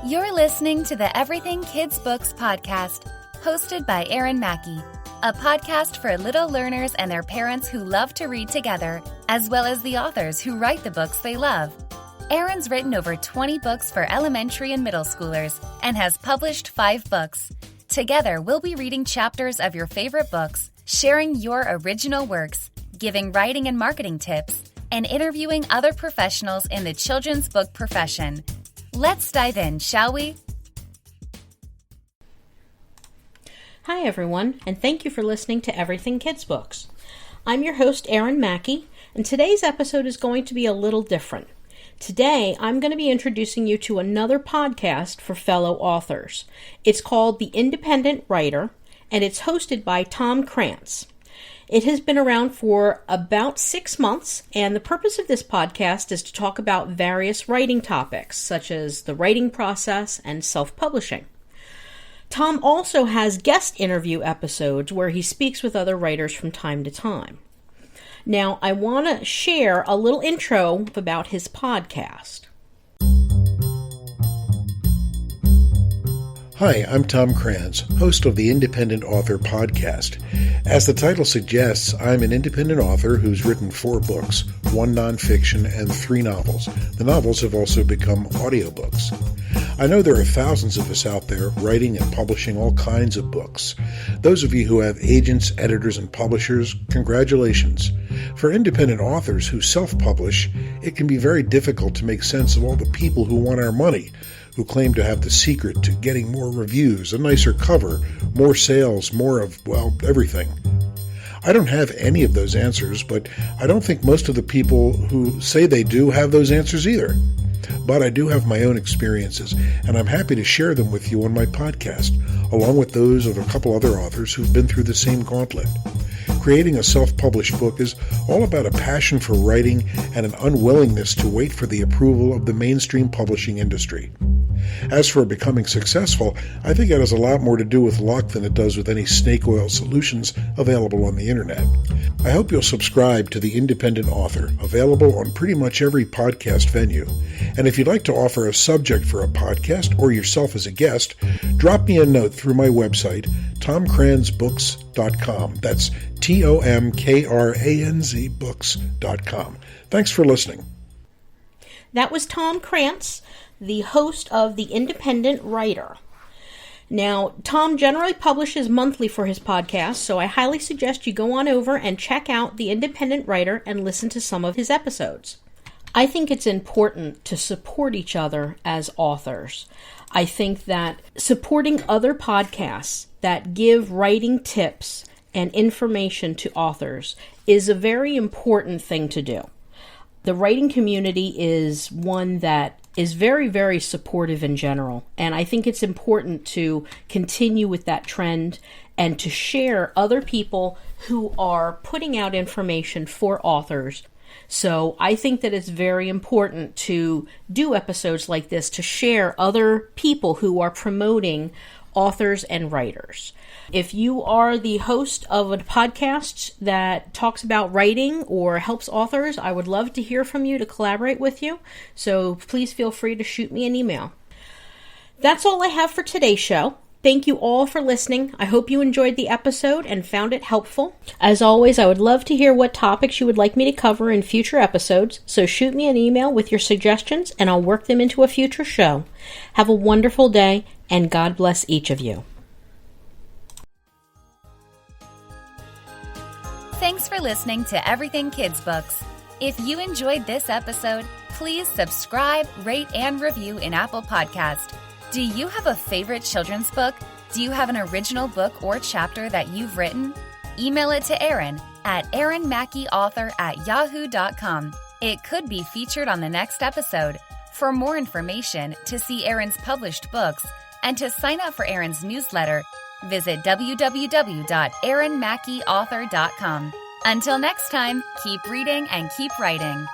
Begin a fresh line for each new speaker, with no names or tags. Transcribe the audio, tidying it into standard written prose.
You're listening to the Everything Kids Books podcast, hosted by Aaron Mackey, a podcast for little learners and their parents who love to read together, as well as the authors who write the books they love. Aaron's written over 20 books for elementary and middle schoolers and has published 5 books. Together, we'll be reading chapters of your favorite books, sharing your original works, giving writing and marketing tips, and interviewing other professionals in the children's book profession. Let's dive in, shall we?
Hi everyone, and thank you for listening to Everything Kids Books. I'm your host, Aaron Mackey, and today's episode is going to be a little different. Today, I'm going to be introducing you to another podcast for fellow authors. It's called The Independent Writer, and it's hosted by Tom Krantz. It has been around for about 6 months, and the purpose of this podcast is to talk about various writing topics, such as the writing process and self-publishing. Tom also has guest interview episodes where he speaks with other writers from time to time. Now, I want to share a little intro about his podcast.
Hi, I'm Tom Krantz, host of the Independent Author Podcast. As the title suggests, I'm an independent author who's written 4 books, 1 nonfiction and 3 novels. The novels have also become audiobooks. I know there are thousands of us out there writing and publishing all kinds of books. Those of you who have agents, editors, and publishers, congratulations. For independent authors who self-publish, it can be very difficult to make sense of all the people who want our money, who claim to have the secret to getting more reviews, a nicer cover, more sales, more of, well, everything. I don't have any of those answers, but I don't think most of the people who say they do have those answers either. But I do have my own experiences, and I'm happy to share them with you on my podcast, along with those of a couple other authors who've been through the same gauntlet. Creating a self-published book is all about a passion for writing and an unwillingness to wait for the approval of the mainstream publishing industry. As for becoming successful, I think it has a lot more to do with luck than it does with any snake oil solutions available on the internet. I hope you'll subscribe to The Independent Author, available on pretty much every podcast venue. And if you'd like to offer a subject for a podcast or yourself as a guest, drop me a note through my website, tomkranzbooks.com. That's TOMKRANZ books.com. Thanks for listening.
That was Tom Krantz, the host of The Independent Writer. Now, Tom generally publishes monthly for his podcast, so I highly suggest you go on over and check out The Independent Writer and listen to some of his episodes. I think it's important to support each other as authors. I think that supporting other podcasts that give writing tips and information to authors is a very important thing to do. The writing community is one that is very, very supportive in general, and I think it's important to continue with that trend and to share other people who are putting out information for authors. So I think that it's very important to do episodes like this to share other people who are promoting authors and writers. If you are the host of a podcast that talks about writing or helps authors, I would love to hear from you to collaborate with you. So please feel free to shoot me an email. That's all I have for today's show. Thank you all for listening. I hope you enjoyed the episode and found it helpful. As always, I would love to hear what topics you would like me to cover in future episodes, so shoot me an email with your suggestions and I'll work them into a future show. Have a wonderful day, and God bless each of you.
Thanks for listening to Everything Kids Books. If you enjoyed this episode, please subscribe, rate, and review in Apple Podcast. Do you have a favorite children's book? Do you have an original book or chapter that you've written? Email it to Aaron at aaronmackeyauthor@yahoo.com. It could be featured on the next episode. For more information, to see Aaron's published books, and to sign up for Aaron's newsletter, visit www.aaronmackeyauthor.com. Until next time, keep reading and keep writing.